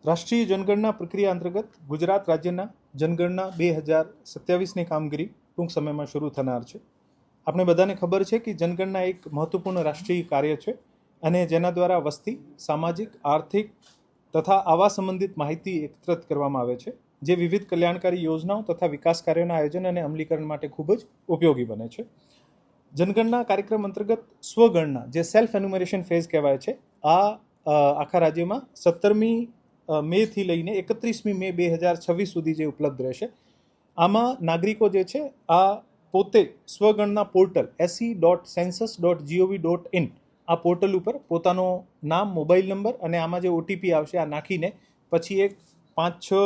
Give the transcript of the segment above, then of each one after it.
રાષ્ટ્રીય જનગણના પ્રક્રિયા અંતર્ગત ગુજરાત રાજ્યના જનગણના 2027ની કામગીરી ટૂંક સમયમાં શરૂ થનાર છે. આપણે બધાને ખબર છે કે જનગણના એક મહત્વપૂર્ણ રાષ્ટ્રીય કાર્ય છે અને જેના દ્વારા વસ્તી, સામાજિક, આર્થિક તથા આવાસ સંબંધિત માહિતી એકત્રિત કરવામાં આવે છે, જે વિવિધ કલ્યાણકારી યોજનાઓ તથા વિકાસ કાર્યોના આયોજન અને અમલીકરણ માટે ખૂબ જ ઉપયોગી બને છે. જનગણના કાર્યક્રમ અંતર્ગત સ્વગણના, જે સેલ્ફ એન્યુમરેશન ફેઝ કહેવાય છે, આ આખા રાજ્યમાં 17મી મેથી લઈને 31મી મે 2026 સુધી જે ઉપલબ્ધ રહેશે. આમાં નાગરિકો જે છે આ પોતે સ્વગણના પોર્ટલ se.census.gov.in આ પોર્ટલ ઉપર પોતાનો નામ, મોબાઈલ નંબર અને આમાં જે ઓટીપી આવશે આ નાખીને પછી એક 5-6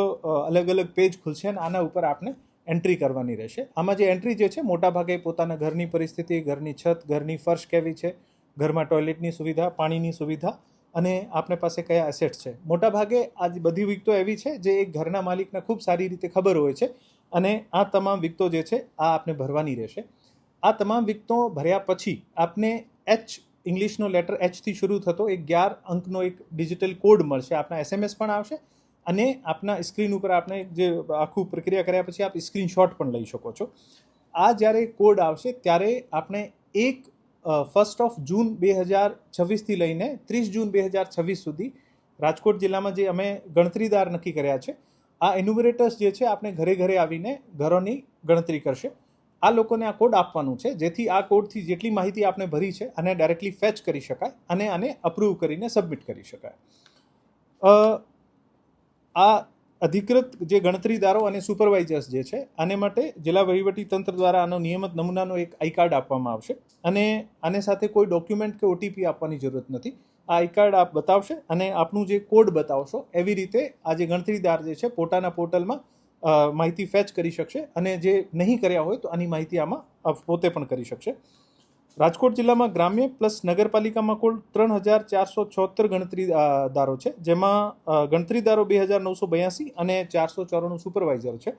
અલગ અલગ પેજ ખુલશે અને આના ઉપર આપણે એન્ટ્રી કરવાની રહેશે. આમાં જે એન્ટ્રી જે છે મોટાભાગે પોતાના ઘરની પરિસ્થિતિ, ઘરની છત, ઘરની ફર્શ કેવી છે, ઘરમાં ટોયલેટની સુવિધા, પાણીની સુવિધા અને આપને પાસે કયા એસેટ્સ છે. મોટાભાગે આ બધી વિગતો એવી છે જે એક ઘરના માલિકને ખૂબ સારી રીતે ખબર હોય છે અને આ તમામ વિગતો જે છે આ આપને ભરવાની રહેશે. આ તમામ વિગતો ભર્યા પછી આપને ઇંગ્લિશનો લેટર એચથી શરૂ થતો એક 11 અંકનો એક ડિજિટલ કોડ મળશે. આપના એસએમએસ પણ આવશે અને આપના સ્ક્રીન ઉપર આપણે જે આખું પ્રક્રિયા કર્યા પછી આપ સ્ક્રીનશોટ પણ લઈ શકો છો. આ જ્યારે કોડ આવશે ત્યારે આપણે 1 જૂન 2026થી લઈને 30 જૂન 2026 સુધી રાજકોટ જિલ્લામાં જે અમે ગણતરીદાર નક્કી કર્યા છે આ એન્યુમરેટર્સ જે છે આપણે ઘરે ઘરે આવીને ઘરોની ગણતરી કરશે. આ લોકોને આ કોડ આપવાનું છે જેથી આ કોડથી જેટલી માહિતી આપણે ભરી છે આને ડાયરેક્ટલી ફેચ કરી શકાય અને આને અપ્રૂવ કરીને સબમિટ કરી શકાય. આ અધિકૃત જે ગણતરીદારો અને સુપરવાઇઝર્સ જે છે આને માટે જિલ્લા વહીવટી તંત્ર દ્વારા આનો નિયમિત નમૂનાનો એક આઈ કાર્ડ આપવામાં આવશે અને આને સાથે કોઈ ડોક્યુમેન્ટ કે ઓટીપી આપવાની જરૂરત નથી. આ આઈ કાર્ડ આપ બતાવશે અને આપનું જે કોડ બતાવશો એવી રીતે આ જે ગણતરીદાર જે છે પોતાના પોર્ટલમાં માહિતી ફેચ કરી શકશે અને જે નહીં કર્યા હોય તો આની માહિતી આમાં પોતે પણ કરી શકશે. રાજકોટ જિલ્લામાં ગ્રામ્ય પ્લસ નગરપાલિકામાં કુલ 3476 ગણતરીદારો છે, જેમાં ગણતરીદારો 2982 અને 494 સુપરવાઇઝર છે.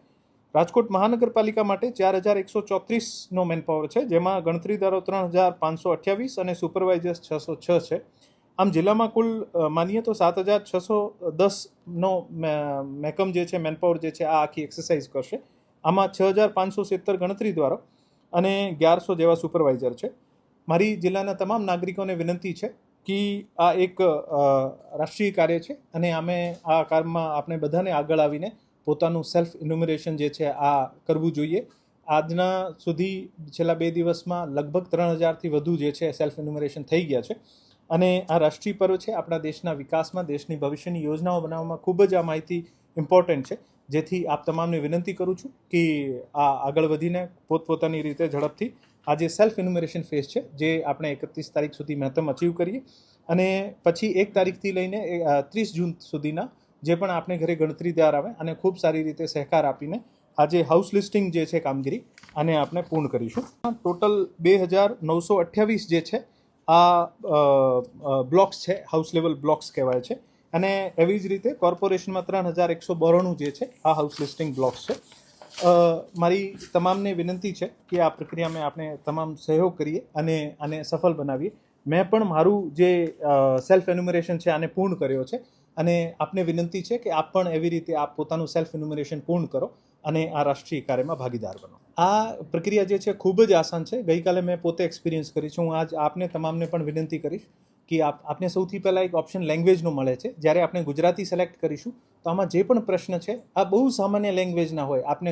રાજકોટ મહાનગરપાલિકા માટે 4134નો મેનપાવર છે, જેમાં ગણતરીદારો 3528 અને સુપરવાઇઝર્સ 606 છે. આમ જિલ્લામાં કુલ માનીએ તો 7610નો મેકમ જે છે મેનપાવર જે છે આ આખી એક્સરસાઇઝ કરશે. આમાં 6570 ગણતરીદારો અને 1100 જેવા સુપરવાઇઝર છે. મારી જિલ્લાના તમામ નાગરિકોને વિનંતી છે કે આ એક રાષ્ટ્રીય કાર્ય છે અને અમે આ કાર્યમાં આપણે બધાને આગળ આવીને પોતાનું સેલ્ફ ઇન્યુમરેશન જે છે આ કરવું જોઈએ. આજના સુધી છેલ્લા 2 દિવસમાં લગભગ 3000થી વધુ જે છે સેલ્ફ ઇન્યુમરેશન થઈ ગયા છે અને આ રાષ્ટ્રીય પર્વ છે આપણા દેશના વિકાસમાં, દેશની ભવિષ્યની યોજનાઓ બનાવવામાં ખૂબ જ આ માહિતી ઇમ્પોર્ટન્ટ છે. જેથી આપ તમામને વિનંતી કરું છું કે આ આગળ વધીને પોતપોતાની રીતે ઝડપથી આ જે સેલ્ફ ઇન્યુમરેશન ફેઝ છે જે આપણે 31 તારીખ સુધી મહત્તમ અચીવ કરીએ અને પછી 1 તારીખથી લઈને 30 જૂન સુધીના જે પણ આપણે ઘરે ગણતરીદાર આવે અને ખૂબ સારી રીતે સહકાર આપીને આ જે હાઉસ લિસ્ટિંગ જે છે કામગીરી આને આપણે પૂર્ણ કરીશું. ટોટલ 2928 જે છે આ બ્લોક્સ છે, હાઉસ લેવલ બ્લોક્સ કહેવાય છે અને એવી જ રીતે કોર્પોરેશનમાં 3192 જે છે આ હાઉસ લિસ્ટિંગ બ્લોક્સ છે. મારી તમામને વિનંતી છે કે આ પ્રક્રિયામાં આપણે તમામ સહયોગ કરીએ અને આને સફળ બનાવીએ. મેં પણ મારું જે સેલ્ફ એન્યુમરેશન છે આને પૂર્ણ કર્યો છે અને આપને વિનંતી છે કે આપ પણ એવી રીતે આપ પોતાનું સેલ્ફ એન્યુમરેશન પૂર્ણ કરો અને આ રાષ્ટ્રીય કાર્યમાં ભાગીદાર બનો. આ પ્રક્રિયા જે છે ખૂબ જ આસાન છે. ગઈકાલે મેં પોતે એક્સપિરિયન્સ કરી છે. હું આજ આપને તમામને પણ વિનંતી કરીશ કે આપને સૌથી પહેલાં એક ઓપ્શન લેંગ્વેજનો મળે છે. જ્યારે આપણે ગુજરાતી સિલેક્ટ કરીશું તો આમાં જે પણ પ્રશ્ન છે આ બહુ સામાન્ય લેંગ્વેજના હોય. આપને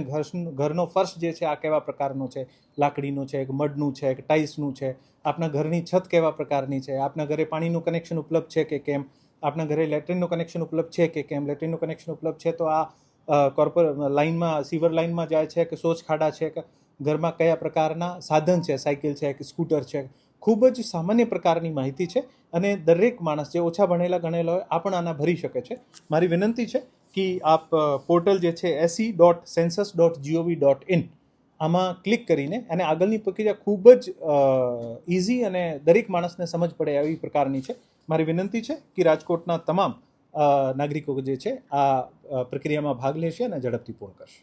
ઘરનો ફર્શ જે છે આ કેવા પ્રકારનો છે, લાકડીનો છે કે મડનું છે કે ટાઇલ્સનું છે, આપના ઘરની છત કેવા પ્રકારની છે, આપના ઘરે પાણીનું કનેક્શન ઉપલબ્ધ છે કે કેમ, આપના ઘરે લેટ્રિનનું કનેક્શન ઉપલબ્ધ છે કે કેમ, લેટ્રિનનું કનેક્શન ઉપલબ્ધ છે તો આ લાઇનમાં, સીવર લાઇનમાં જાય છે કે શૌચ ખાડા છે કે ઘરમાં કયા પ્રકારના સાધન છે, સાયકલ છે કે સ્કૂટર છે. ખૂબ જ સામાન્ય પ્રકારની માહિતી છે અને દરેક માણસ જે ઓછા ભણેલા ગણેલા હોય આ પણ આના ભરી શકે છે. મારી વિનંતી છે કે આપ પોર્ટલ જે છે se.census.gov.in આમાં ક્લિક કરીને અને આગળની પ્રક્રિયા ખૂબ જ ઇઝી અને દરેક માણસને સમજ પડે એવી પ્રકારની છે. મારી વિનંતી છે કે રાજકોટના તમામ નાગરિકો જે છે આ પ્રક્રિયામાં ભાગ લેશે અને ઝડપથી પૂર્ણ કરશે.